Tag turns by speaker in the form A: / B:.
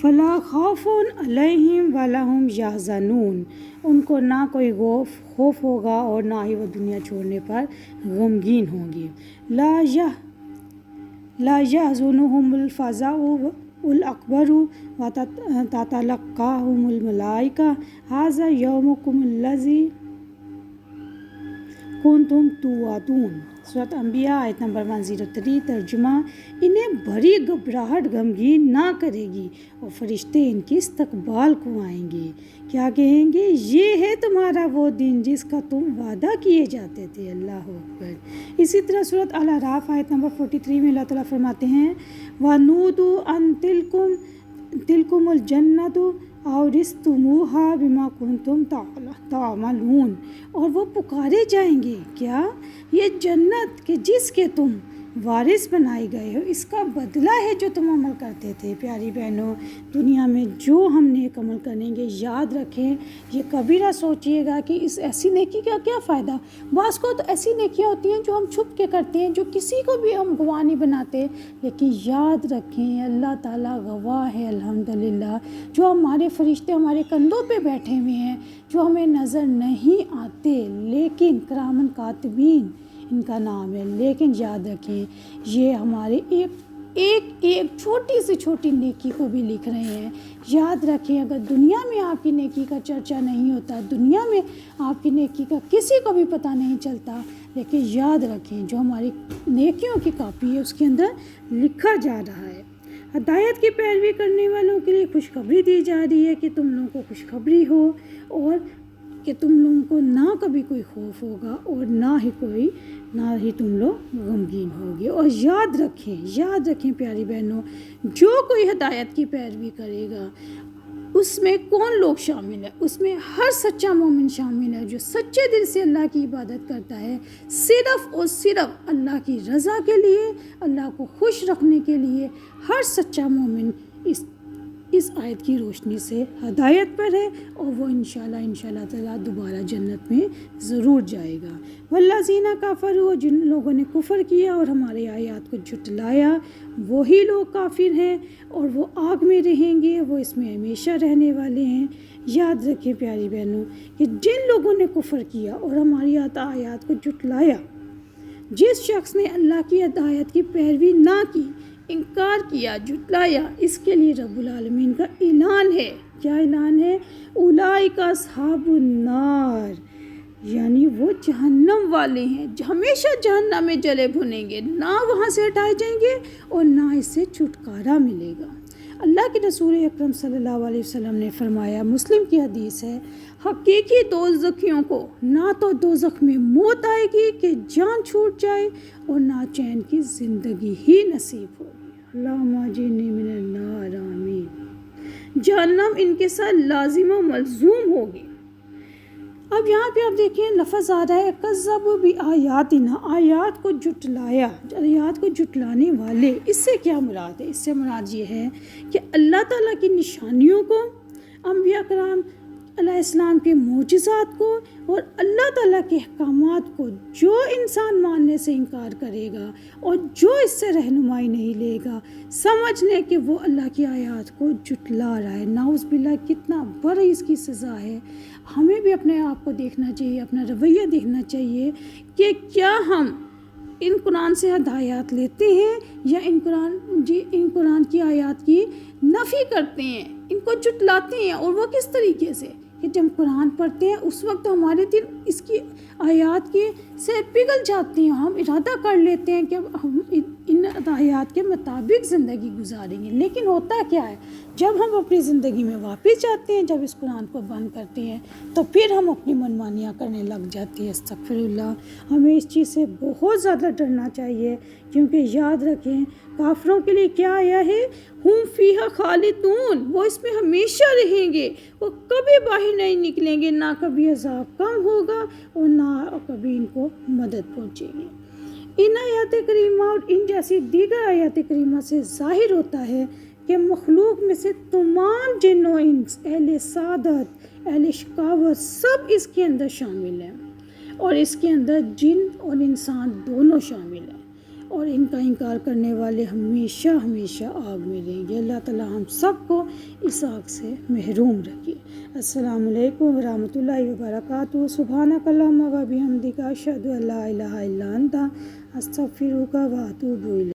A: فلا خوف علیہم ولا ہم یحزنون، ان کو نہ کوئی خوف ہوگا اور نہ ہی وہ دنیا چھوڑنے پر غمگین ہوں گے۔ لا یحزنہم الفزع الأکبر وتتلقاہم الملائکہ ھذا یومکم الذی کنتم توعدون۔ سورۃ انبیاء آیت نمبر 103۔ ترجمہ: انہیں بڑی گھبراہٹ غمگین نہ کرے گی اور فرشتے ان کے استقبال کو آئیں گے، کیا کہیں گے؟ یہ ہے تمہارا وہ دن جس کا تم وعدہ کیے جاتے تھے۔ اللہ اکبر۔ اسی طرح سورۃ الاعراف آیت نمبر 43 میں اللہ تعالیٰ فرماتے ہیں وَنُودُوا أَن تِلْكُمُ الْجَنَّةُ اورثتموها بما کنتم تعملون، اور وہ پکارے جائیں گے، کیا یہ جنت کہ جس کے تم وارث بنائے گئے ہو، اس کا بدلہ ہے جو تم عمل کرتے تھے۔ پیاری بہنوں، دنیا میں جو ہم نیک عمل کریں گے، یاد رکھیں، یہ کبھی نہ سوچیے گا کہ اس ایسی نیکی کا کیا فائدہ۔ بعض کو تو ایسی نیکیاں ہوتی ہیں جو ہم چھپ کے کرتے ہیں، جو کسی کو بھی ہم گواہ نہیں بناتے، لیکن یاد رکھیں اللہ تعالیٰ گواہ ہے الحمدللہ، جو ہمارے فرشتے ہمارے کندھوں پہ بیٹھے ہوئے ہیں، جو ہمیں نظر نہیں آتے، لیکن کرامن کاتبین ان کا نام ہے۔ لیکن یاد رکھیں یہ ہمارے ایک چھوٹی سے چھوٹی نیکی کو بھی لکھ رہے ہیں۔ یاد رکھیں اگر دنیا میں آپ کی نیکی کا چرچا نہیں ہوتا، دنیا میں آپ کی نیکی کا کسی کو بھی پتہ نہیں چلتا، لیکن یاد رکھیں جو ہماری نیکیوں کی کاپی ہے اس کے اندر لکھا جا رہا ہے۔ ہدایت کی پیروی کرنے والوں کے لیے خوشخبری دی جا رہی ہے کہ تم لوگوں کو خوشخبری ہو، اور کہ تم لوگوں کو نہ کبھی کوئی خوف ہوگا اور نہ ہی تم لوگ غمگین ہوگے۔ اور یاد رکھیں پیاری بہنوں، جو کوئی ہدایت کی پیروی کرے گا اس میں کون لوگ شامل ہیں؟ اس میں ہر سچا مومن شامل ہے جو سچے دل سے اللہ کی عبادت کرتا ہے، صرف اور صرف اللہ کی رضا کے لیے، اللہ کو خوش رکھنے کے لیے۔ ہر سچا مومن اس آیت کی روشنی سے ہدایت پر ہے، اور وہ انشاءاللہ تعالیٰ دوبارہ جنت میں ضرور جائے گا۔ والذین کفروا، جن لوگوں نے کفر کیا اور ہمارے آیات کو جھٹلایا، وہی لوگ کافر ہیں اور وہ آگ میں رہیں گے، وہ اس میں ہمیشہ رہنے والے ہیں۔ یاد رکھیں پیاری بہنوں کہ جن لوگوں نے کفر کیا اور ہماری آیات کو جھٹلایا، جس شخص نے اللہ کی ہدایت کی پیروی نہ کی، انکار کیا، جھٹلایا، اس کے لیے رب العالمین کا اعلان ہے۔ کیا اعلان ہے؟ اولئک اصحاب النار، یعنی وہ جہنم والے ہیں، ہمیشہ جہنم میں جلے بھنیں گے، نہ وہاں سے ہٹائے جائیں گے اور نہ اس سے چھٹکارا ملے گا۔ اللہ کے رسول اکرم صلی اللہ علیہ وسلم نے فرمایا، مسلم کی حدیث ہے، حقیقی دوزخیوں کو نہ تو دوزخ میں موت آئے گی کہ جان چھوٹ جائے، اور نہ چین کی زندگی ہی نصیب ہوگی۔ اللہم اجرنی من النار، آمین۔ جہنم ان کے ساتھ لازم و ملزوم ہوگی۔ اب یہاں پہ آپ دیکھیں لفظ آ رہا ہے کذبوا بآیاتنا، آیات کو جھٹلایا، آیات کو جھٹلانے والے۔ اس سے کیا مراد ہے؟ اس سے مراد یہ ہے کہ اللہ تعالیٰ کی نشانیوں کو، انبیاء کرام علیہ السلام کے معجزات کو اور اللہ تعالیٰ کے احکامات کو جو انسان ماننے سے انکار کرے گا اور جو اس سے رہنمائی نہیں لے گا، سمجھ لیں کہ وہ اللہ کی آیات کو جھٹلا رہا ہے۔ نعوذ باللہ، کتنا بڑی اس کی سزا ہے۔ ہمیں بھی اپنے آپ کو دیکھنا چاہیے، اپنا رویہ دیکھنا چاہیے کہ کیا ہم ان قرآن سے ہدایات لیتے ہیں یا ان قرآن کی آیات کی نفی کرتے ہیں، ان کو جھٹلاتے ہیں۔ اور وہ کس طریقے سے کہ جب قرآن پڑھتے ہیں اس وقت ہمارے دل اس کی آیات کے سے پگھل جاتے ہیں، ہم ارادہ کر لیتے ہیں کہ ہم ان آیات کے مطابق زندگی گزاریں گے، لیکن ہوتا کیا ہے جب ہم اپنی زندگی میں واپس جاتے ہیں، جب اس قرآن کو بند کرتے ہیں تو پھر ہم اپنی منمانیاں کرنے لگ جاتے ہیں۔ استغفر اللہ۔ ہمیں اس چیز سے بہت زیادہ ڈرنا چاہیے، کیونکہ یاد رکھیں کافروں کے لیے کیا آیا ہے؟ ہم فیہا خالدون، وہ اس میں ہمیشہ رہیں گے، وہ کبھی باہر نہیں نکلیں گے، نہ کبھی عذاب کم ہوگا اور نہ کبھی ان کو مدد پہنچے گی۔ ان آیات کریمہ اور ان جیسی دیگر آیات کریمہ سے ظاہر ہوتا ہے کہ مخلوق میں سے تمام جن و انس، اہل سعادت، اہل شقاوت، سب اس کے اندر شامل ہیں، اور اس کے اندر جن اور انسان دونوں شامل ہیں۔ اور ان کا انکار کرنے والے ہمیشہ ہمیشہ آگ میں رہیں گے۔ اللہ تعالیٰ ہم سب کو اس آگ سے محروم رکھے۔ السلام علیکم ورحمۃ اللہ وبرکاتہ۔ سبحانک اللہم و بحمدک، اشہد ان لا الہ الا انت، استغفرک و اتوب الیک۔